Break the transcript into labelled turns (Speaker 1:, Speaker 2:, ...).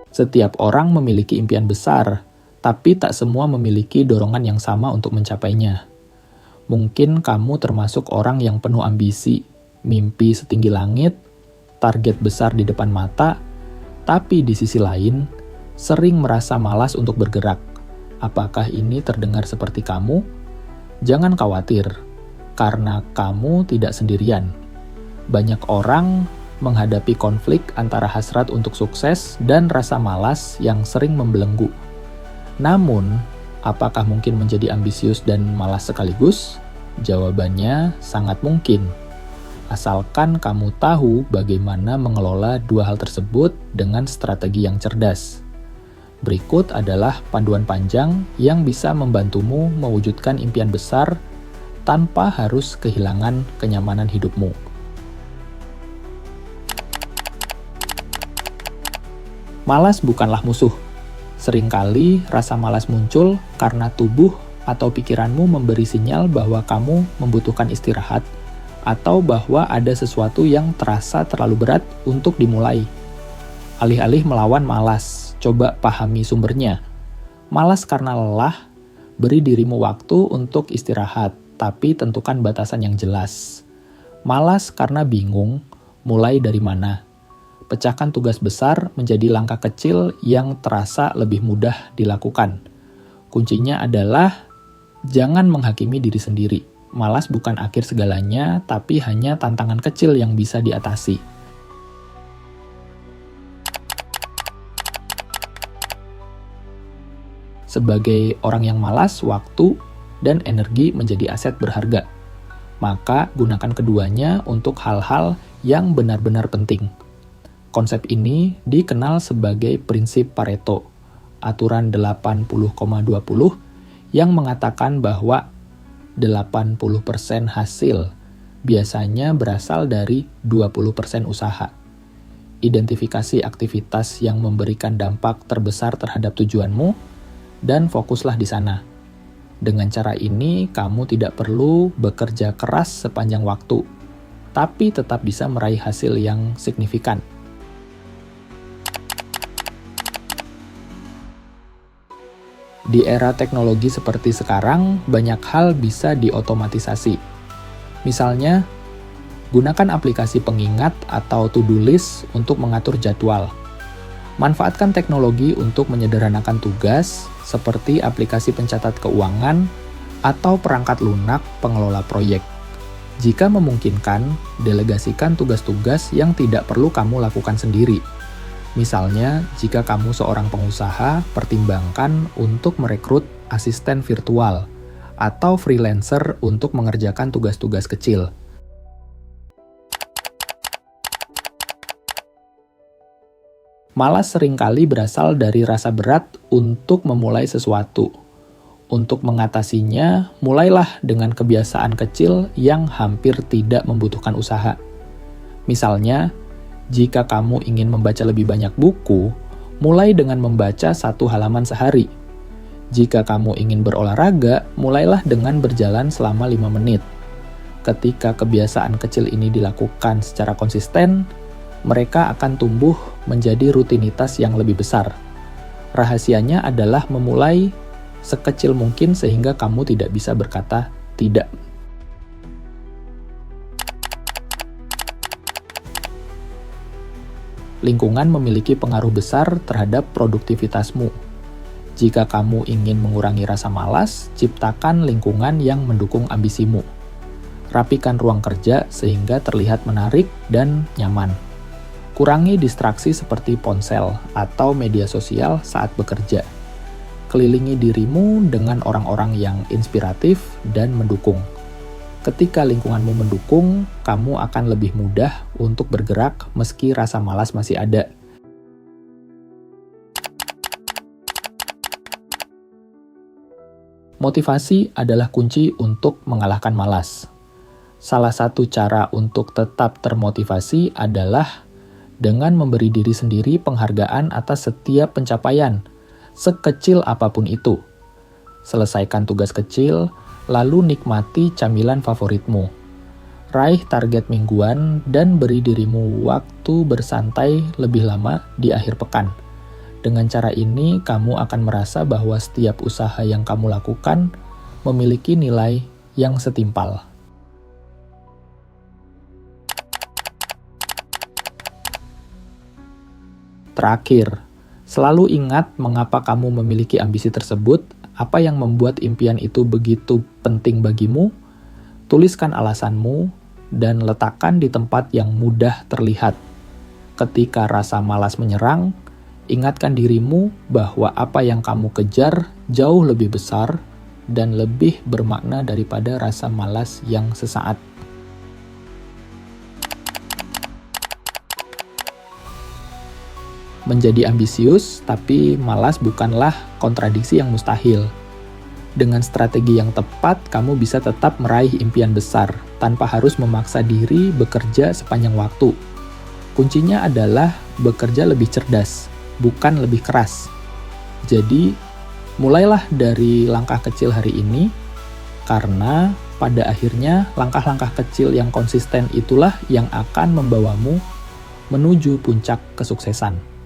Speaker 1: Setiap orang memiliki impian besar, tapi tak semua memiliki dorongan yang sama untuk mencapainya. Mungkin kamu termasuk orang yang penuh ambisi, mimpi setinggi langit, target besar di depan mata, tapi di sisi lain, sering merasa malas untuk bergerak. Apakah ini terdengar seperti kamu? Jangan khawatir, karena kamu tidak sendirian. Banyak orang menghadapi konflik antara hasrat untuk sukses dan rasa malas yang sering membelenggu. Namun, apakah mungkin menjadi ambisius dan malas sekaligus? Jawabannya sangat mungkin. Asalkan kamu tahu bagaimana mengelola dua hal tersebut dengan strategi yang cerdas. Berikut adalah panduan panjang yang bisa membantumu mewujudkan impian besar tanpa harus kehilangan kenyamanan hidupmu. Malas bukanlah musuh. Seringkali rasa malas muncul karena tubuh atau pikiranmu memberi sinyal bahwa kamu membutuhkan istirahat atau bahwa ada sesuatu yang terasa terlalu berat untuk dimulai. Alih-alih melawan malas, coba pahami sumbernya. Malas karena lelah, beri dirimu waktu untuk istirahat, tapi tentukan batasan yang jelas. Malas karena bingung, mulai dari mana? Pecahkan tugas besar menjadi langkah kecil yang terasa lebih mudah dilakukan. Kuncinya adalah jangan menghakimi diri sendiri. Malas bukan akhir segalanya, tapi hanya tantangan kecil yang bisa diatasi. Sebagai orang yang malas, waktu dan energi menjadi aset berharga. Maka gunakan keduanya untuk hal-hal yang benar-benar penting. Konsep ini dikenal sebagai prinsip Pareto, aturan 80,20 yang mengatakan bahwa 80% hasil biasanya berasal dari 20% usaha. Identifikasi aktivitas yang memberikan dampak terbesar terhadap tujuanmu dan fokuslah di sana. Dengan cara ini, kamu tidak perlu bekerja keras sepanjang waktu, tapi tetap bisa meraih hasil yang signifikan. Di era teknologi seperti sekarang, banyak hal bisa diotomatisasi. Misalnya, gunakan aplikasi pengingat atau to-do list untuk mengatur jadwal. Manfaatkan teknologi untuk menyederhanakan tugas, seperti aplikasi pencatat keuangan atau perangkat lunak pengelola proyek. Jika memungkinkan, delegasikan tugas-tugas yang tidak perlu kamu lakukan sendiri. Misalnya, jika kamu seorang pengusaha, pertimbangkan untuk merekrut asisten virtual atau freelancer untuk mengerjakan tugas-tugas kecil. Malas seringkali berasal dari rasa berat untuk memulai sesuatu. Untuk mengatasinya, mulailah dengan kebiasaan kecil yang hampir tidak membutuhkan usaha. Misalnya, jika kamu ingin membaca lebih banyak buku, mulai dengan membaca 1 halaman sehari. Jika kamu ingin berolahraga, mulailah dengan berjalan selama 5 menit. Ketika kebiasaan kecil ini dilakukan secara konsisten, mereka akan tumbuh menjadi rutinitas yang lebih besar. Rahasianya adalah memulai sekecil mungkin sehingga kamu tidak bisa berkata tidak. Lingkungan memiliki pengaruh besar terhadap produktivitasmu. Jika kamu ingin mengurangi rasa malas, ciptakan lingkungan yang mendukung ambisimu. Rapikan ruang kerja sehingga terlihat menarik dan nyaman. Kurangi distraksi seperti ponsel atau media sosial saat bekerja. Kelilingi dirimu dengan orang-orang yang inspiratif dan mendukung. Ketika lingkunganmu mendukung, kamu akan lebih mudah untuk bergerak meski rasa malas masih ada. Motivasi adalah kunci untuk mengalahkan malas. Salah satu cara untuk tetap termotivasi adalah dengan memberi diri sendiri penghargaan atas setiap pencapaian, sekecil apapun itu. Selesaikan tugas kecil, lalu nikmati camilan favoritmu. Raih target mingguan dan beri dirimu waktu bersantai lebih lama di akhir pekan. Dengan cara ini, kamu akan merasa bahwa setiap usaha yang kamu lakukan memiliki nilai yang setimpal. Terakhir, selalu ingat mengapa kamu memiliki ambisi tersebut, apa yang membuat impian itu begitu penting bagimu. Tuliskan alasanmu dan letakkan di tempat yang mudah terlihat. Ketika rasa malas menyerang, ingatkan dirimu bahwa apa yang kamu kejar jauh lebih besar dan lebih bermakna daripada rasa malas yang sesaat. Menjadi ambisius, tapi malas bukanlah kontradiksi yang mustahil. Dengan strategi yang tepat, kamu bisa tetap meraih impian besar, tanpa harus memaksa diri bekerja sepanjang waktu. Kuncinya adalah bekerja lebih cerdas, bukan lebih keras. Jadi, mulailah dari langkah kecil hari ini, karena pada akhirnya langkah-langkah kecil yang konsisten itulah yang akan membawamu menuju puncak kesuksesan.